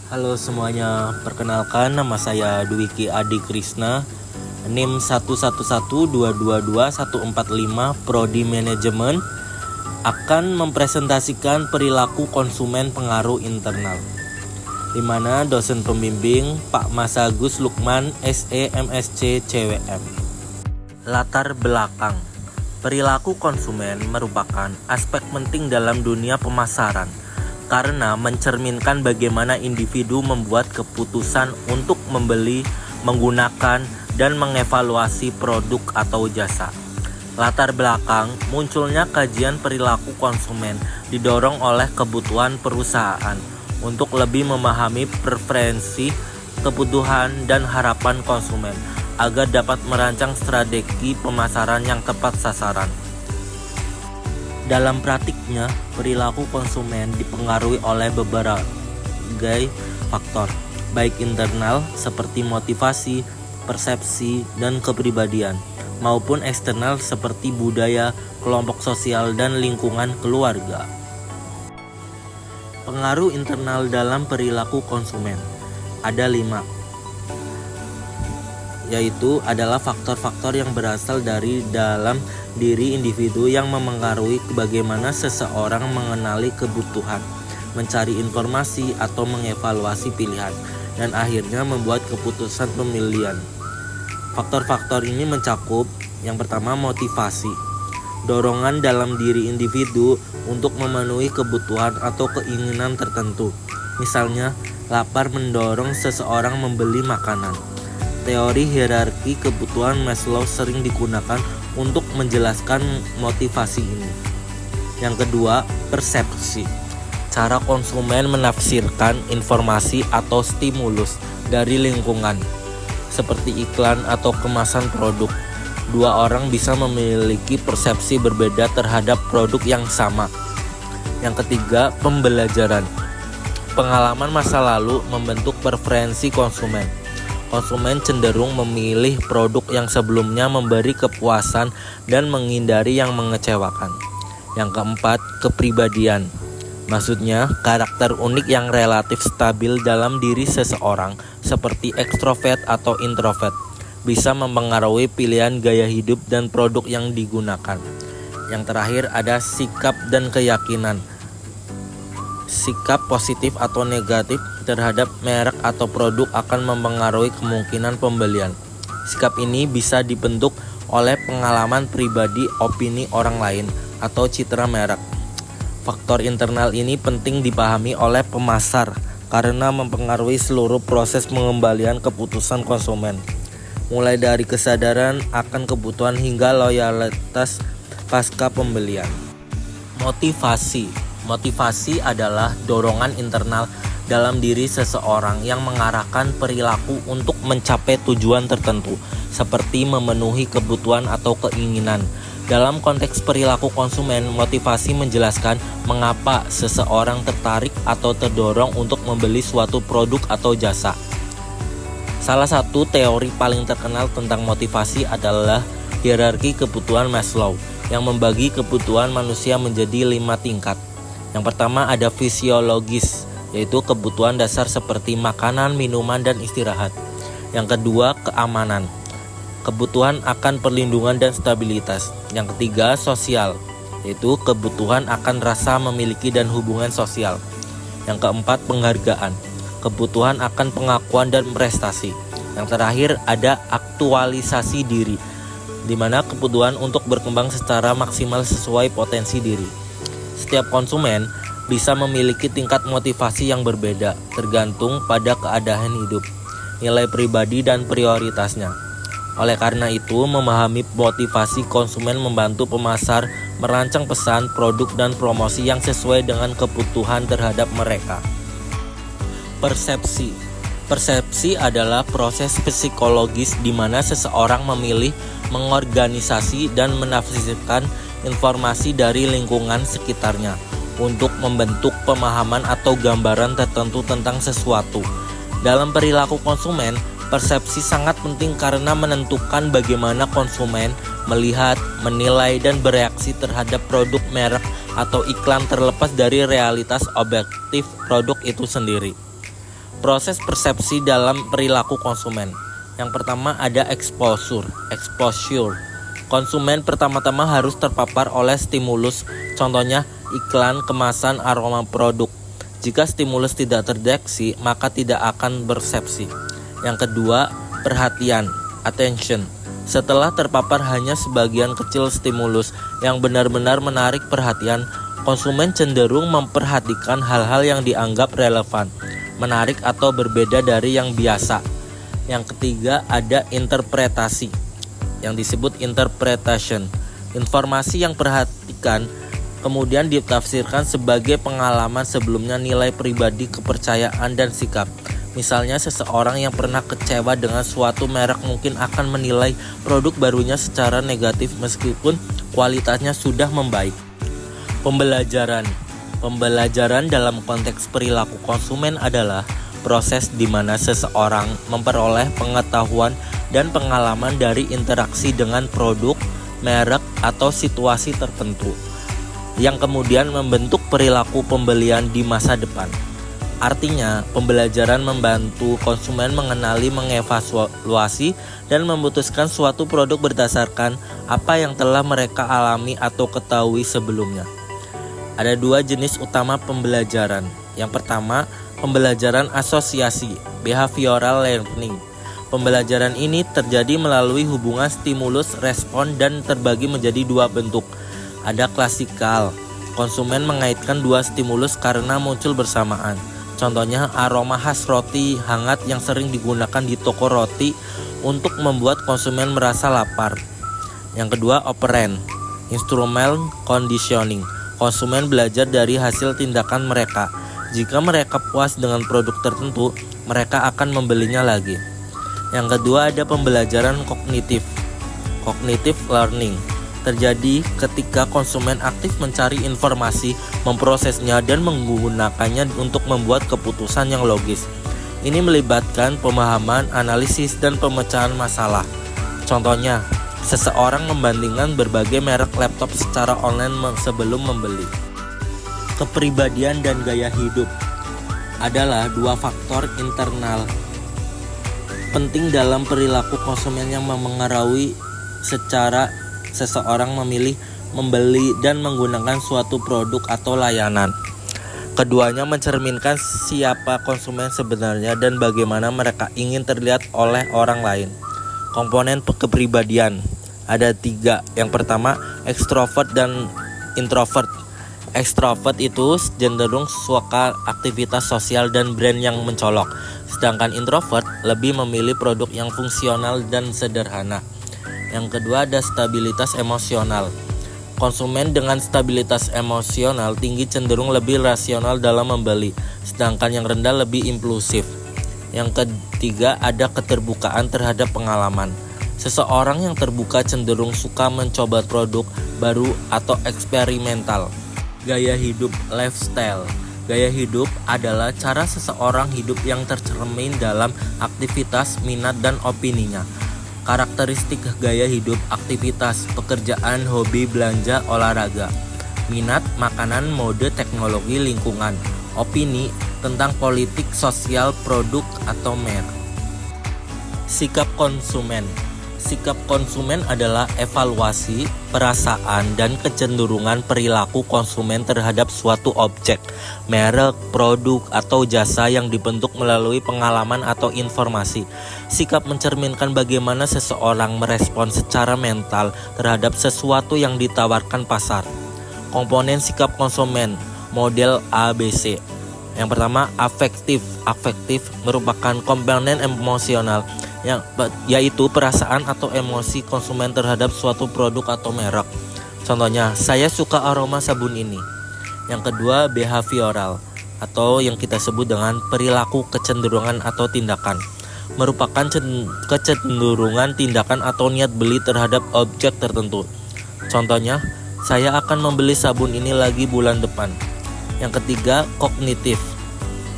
Halo semuanya, perkenalkan nama saya Dwiki Adi Krisna, NIM 1112222145 Prodi Manajemen, akan mempresentasikan perilaku konsumen pengaruh internal, di mana dosen pembimbing Pak Mas Agus Lukman SE MSc CWM. Latar belakang perilaku konsumen merupakan aspek penting dalam dunia pemasaran karena mencerminkan bagaimana individu membuat keputusan untuk membeli, menggunakan, dan mengevaluasi produk atau jasa. Latar belakang munculnya kajian perilaku konsumen didorong oleh kebutuhan perusahaan untuk lebih memahami preferensi, kebutuhan, dan harapan konsumen agar dapat merancang strategi pemasaran yang tepat sasaran. Dalam praktiknya, perilaku konsumen dipengaruhi oleh berbagai faktor, baik internal seperti motivasi, persepsi, dan kepribadian, maupun eksternal seperti budaya, kelompok sosial, dan lingkungan keluarga. Pengaruh internal dalam perilaku konsumen ada 5, yaitu adalah faktor-faktor yang berasal dari dalam diri individu yang memengaruhi bagaimana seseorang mengenali kebutuhan, mencari informasi atau mengevaluasi pilihan, dan akhirnya membuat keputusan pemilihan. Faktor-faktor ini mencakup yang pertama motivasi, dorongan dalam diri individu untuk memenuhi kebutuhan atau keinginan tertentu. Misalnya, lapar mendorong seseorang membeli makanan. Teori hierarki kebutuhan Maslow sering digunakan untuk menjelaskan motivasi ini. Yang kedua, persepsi. Cara konsumen menafsirkan informasi atau stimulus dari lingkungan, seperti iklan atau kemasan produk. Dua orang bisa memiliki persepsi berbeda terhadap produk yang sama. Yang ketiga, pembelajaran. Pengalaman masa lalu membentuk preferensi konsumen. Konsumen cenderung memilih produk yang sebelumnya memberi kepuasan dan menghindari yang mengecewakan. Yang keempat, kepribadian. Maksudnya, karakter unik yang relatif stabil dalam diri seseorang, seperti ekstrovert atau introvert, bisa mempengaruhi pilihan gaya hidup dan produk yang digunakan. Yang terakhir ada sikap dan keyakinan. Sikap positif atau negatif terhadap merek atau produk akan mempengaruhi kemungkinan pembelian. Sikap ini bisa dibentuk oleh pengalaman pribadi, opini orang lain, atau citra merek. Faktor internal ini penting dipahami oleh pemasar karena mempengaruhi seluruh proses pengembalian keputusan konsumen, mulai dari kesadaran akan kebutuhan hingga loyalitas pasca pembelian. Motivasi adalah dorongan internal dalam diri seseorang yang mengarahkan perilaku untuk mencapai tujuan tertentu, seperti memenuhi kebutuhan atau keinginan. Dalam konteks perilaku konsumen, motivasi menjelaskan mengapa seseorang tertarik atau terdorong untuk membeli suatu produk atau jasa. Salah satu teori paling terkenal tentang motivasi adalah hierarki kebutuhan Maslow, yang membagi kebutuhan manusia menjadi 5 tingkat. Yang pertama ada fisiologis, yaitu kebutuhan dasar seperti makanan, minuman, dan istirahat. Yang kedua, keamanan, kebutuhan akan perlindungan dan stabilitas. Yang ketiga, sosial, yaitu kebutuhan akan rasa memiliki dan hubungan sosial. Yang keempat, penghargaan, kebutuhan akan pengakuan dan prestasi. Yang terakhir ada aktualisasi diri, di mana kebutuhan untuk berkembang secara maksimal sesuai potensi diri. Setiap konsumen bisa memiliki tingkat motivasi yang berbeda, tergantung pada keadaan hidup, nilai pribadi, dan prioritasnya. Oleh karena itu, memahami motivasi konsumen membantu pemasar merancang pesan, produk, dan promosi yang sesuai dengan kebutuhan terhadap mereka. Persepsi adalah proses psikologis di mana seseorang memilih, mengorganisasi, dan menafsirkan informasi dari lingkungan sekitarnya untuk membentuk pemahaman atau gambaran tertentu tentang sesuatu. Dalam perilaku konsumen, persepsi sangat penting karena menentukan bagaimana konsumen melihat, menilai, dan bereaksi terhadap produk, merek, atau iklan terlepas dari realitas objektif produk itu sendiri. Proses persepsi dalam perilaku konsumen. Yang pertama ada exposure. Konsumen pertama-tama harus terpapar oleh stimulus, contohnya iklan, kemasan, aroma produk. Jika stimulus tidak terdeteksi, maka tidak akan persepsi. Yang kedua, perhatian, attention. Setelah terpapar hanya sebagian kecil stimulus yang benar-benar menarik perhatian, konsumen cenderung memperhatikan hal-hal yang dianggap relevan, menarik atau berbeda dari yang biasa. Yang ketiga ada interpretasi, yang disebut interpretation. Informasi yang perhatikan kemudian ditafsirkan sebagai pengalaman sebelumnya, nilai pribadi, kepercayaan, dan sikap. Misalnya seseorang yang pernah kecewa dengan suatu merek mungkin akan menilai produk barunya secara negatif meskipun kualitasnya sudah membaik. Pembelajaran dalam konteks perilaku konsumen adalah proses di mana seseorang memperoleh pengetahuan dan pengalaman dari interaksi dengan produk, merek, atau situasi tertentu, yang kemudian membentuk perilaku pembelian di masa depan. Artinya, pembelajaran membantu konsumen mengenali, mengevaluasi, dan memutuskan suatu produk berdasarkan apa yang telah mereka alami atau ketahui sebelumnya. Ada dua jenis utama pembelajaran. Yang pertama, pembelajaran asosiasi, behavioral learning. Pembelajaran ini terjadi melalui hubungan stimulus, respon, dan terbagi menjadi dua bentuk. Ada klasikal, konsumen mengaitkan dua stimulus karena muncul bersamaan. Contohnya aroma khas roti hangat yang sering digunakan di toko roti untuk membuat konsumen merasa lapar. Yang kedua, operant, instrument conditioning. Konsumen belajar dari hasil tindakan mereka. Jika mereka puas dengan produk tertentu, mereka akan membelinya lagi. Yang kedua ada pembelajaran kognitif, cognitive learning. Terjadi ketika konsumen aktif mencari informasi, memprosesnya, dan menggunakannya untuk membuat keputusan yang logis. Ini melibatkan pemahaman, analisis, dan pemecahan masalah. Contohnya, seseorang membandingkan berbagai merek laptop secara online sebelum membeli. Kepribadian dan gaya hidup adalah dua faktor internal penting dalam perilaku konsumen yang memengaruhi secara seseorang memilih, membeli, dan menggunakan suatu produk atau layanan. Keduanya mencerminkan siapa konsumen sebenarnya dan bagaimana mereka ingin terlihat oleh orang lain. Komponen kepribadian ada 3. Yang pertama, ekstrovert dan introvert. Ekstrovert itu cenderung suka aktivitas sosial dan brand yang mencolok, sedangkan introvert lebih memilih produk yang fungsional dan sederhana. Yang kedua ada stabilitas emosional. Konsumen dengan stabilitas emosional tinggi cenderung lebih rasional dalam membeli, sedangkan yang rendah lebih impulsif. Yang ketiga ada keterbukaan terhadap pengalaman. Seseorang yang terbuka cenderung suka mencoba produk baru atau eksperimental. Gaya hidup, lifestyle. Gaya hidup adalah cara seseorang hidup yang tercermin dalam aktivitas, minat, dan opininya. Karakteristik gaya hidup, aktivitas, pekerjaan, hobi, belanja, olahraga. Minat, makanan, mode, teknologi, lingkungan. Opini tentang politik, sosial, produk, atau merek. Sikap konsumen. Sikap konsumen adalah evaluasi, perasaan, dan kecenderungan perilaku konsumen terhadap suatu objek, merek, produk, atau jasa yang dibentuk melalui pengalaman atau informasi. Sikap mencerminkan bagaimana seseorang merespon secara mental terhadap sesuatu yang ditawarkan pasar. Komponen sikap konsumen, model ABC. Yang pertama, afektif. Afektif merupakan komponen emosional yaitu perasaan atau emosi konsumen terhadap suatu produk atau merek. Contohnya, saya suka aroma sabun ini. Yang kedua, behavioral atau yang kita sebut dengan perilaku, kecenderungan atau tindakan. Merupakan kecenderungan tindakan atau niat beli terhadap objek tertentu. Contohnya, saya akan membeli sabun ini lagi bulan depan. Yang ketiga, kognitif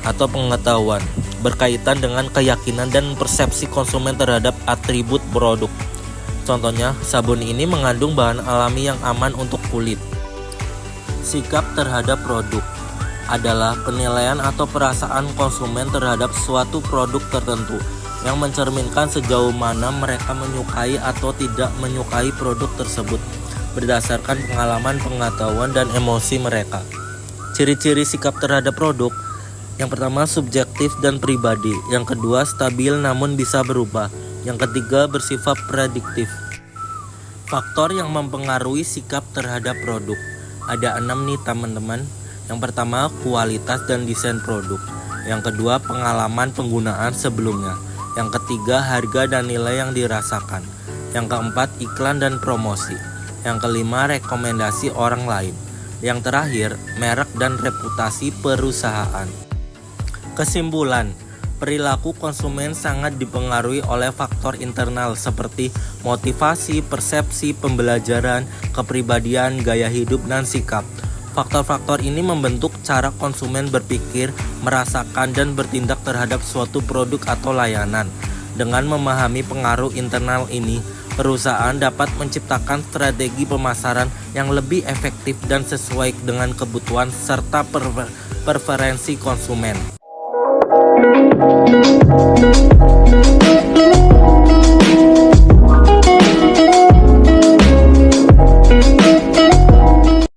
atau pengetahuan, berkaitan dengan keyakinan dan persepsi konsumen terhadap atribut produk. Contohnya, sabun ini mengandung bahan alami yang aman untuk kulit. Sikap terhadap produk. adalah penilaian atau perasaan konsumen terhadap suatu produk tertentu yang mencerminkan sejauh mana mereka menyukai atau tidak menyukai produk tersebut berdasarkan pengalaman, pengetahuan, dan emosi mereka. Ciri-ciri sikap terhadap produk: yang pertama, subjektif dan pribadi. Yang kedua, stabil namun bisa berubah. Yang ketiga, bersifat prediktif. Faktor yang mempengaruhi sikap terhadap produk ada 6 nih teman-teman. Yang pertama, kualitas dan desain produk. Yang kedua, pengalaman penggunaan sebelumnya. Yang ketiga, harga dan nilai yang dirasakan. Yang keempat, iklan dan promosi. Yang kelima, rekomendasi orang lain. Yang terakhir, merek dan reputasi perusahaan. Kesimpulan, perilaku konsumen sangat dipengaruhi oleh faktor internal seperti motivasi, persepsi, pembelajaran, kepribadian, gaya hidup, dan sikap. Faktor-faktor ini membentuk cara konsumen berpikir, merasakan, dan bertindak terhadap suatu produk atau layanan. Dengan memahami pengaruh internal ini, perusahaan dapat menciptakan strategi pemasaran yang lebih efektif dan sesuai dengan kebutuhan serta preferensi konsumen.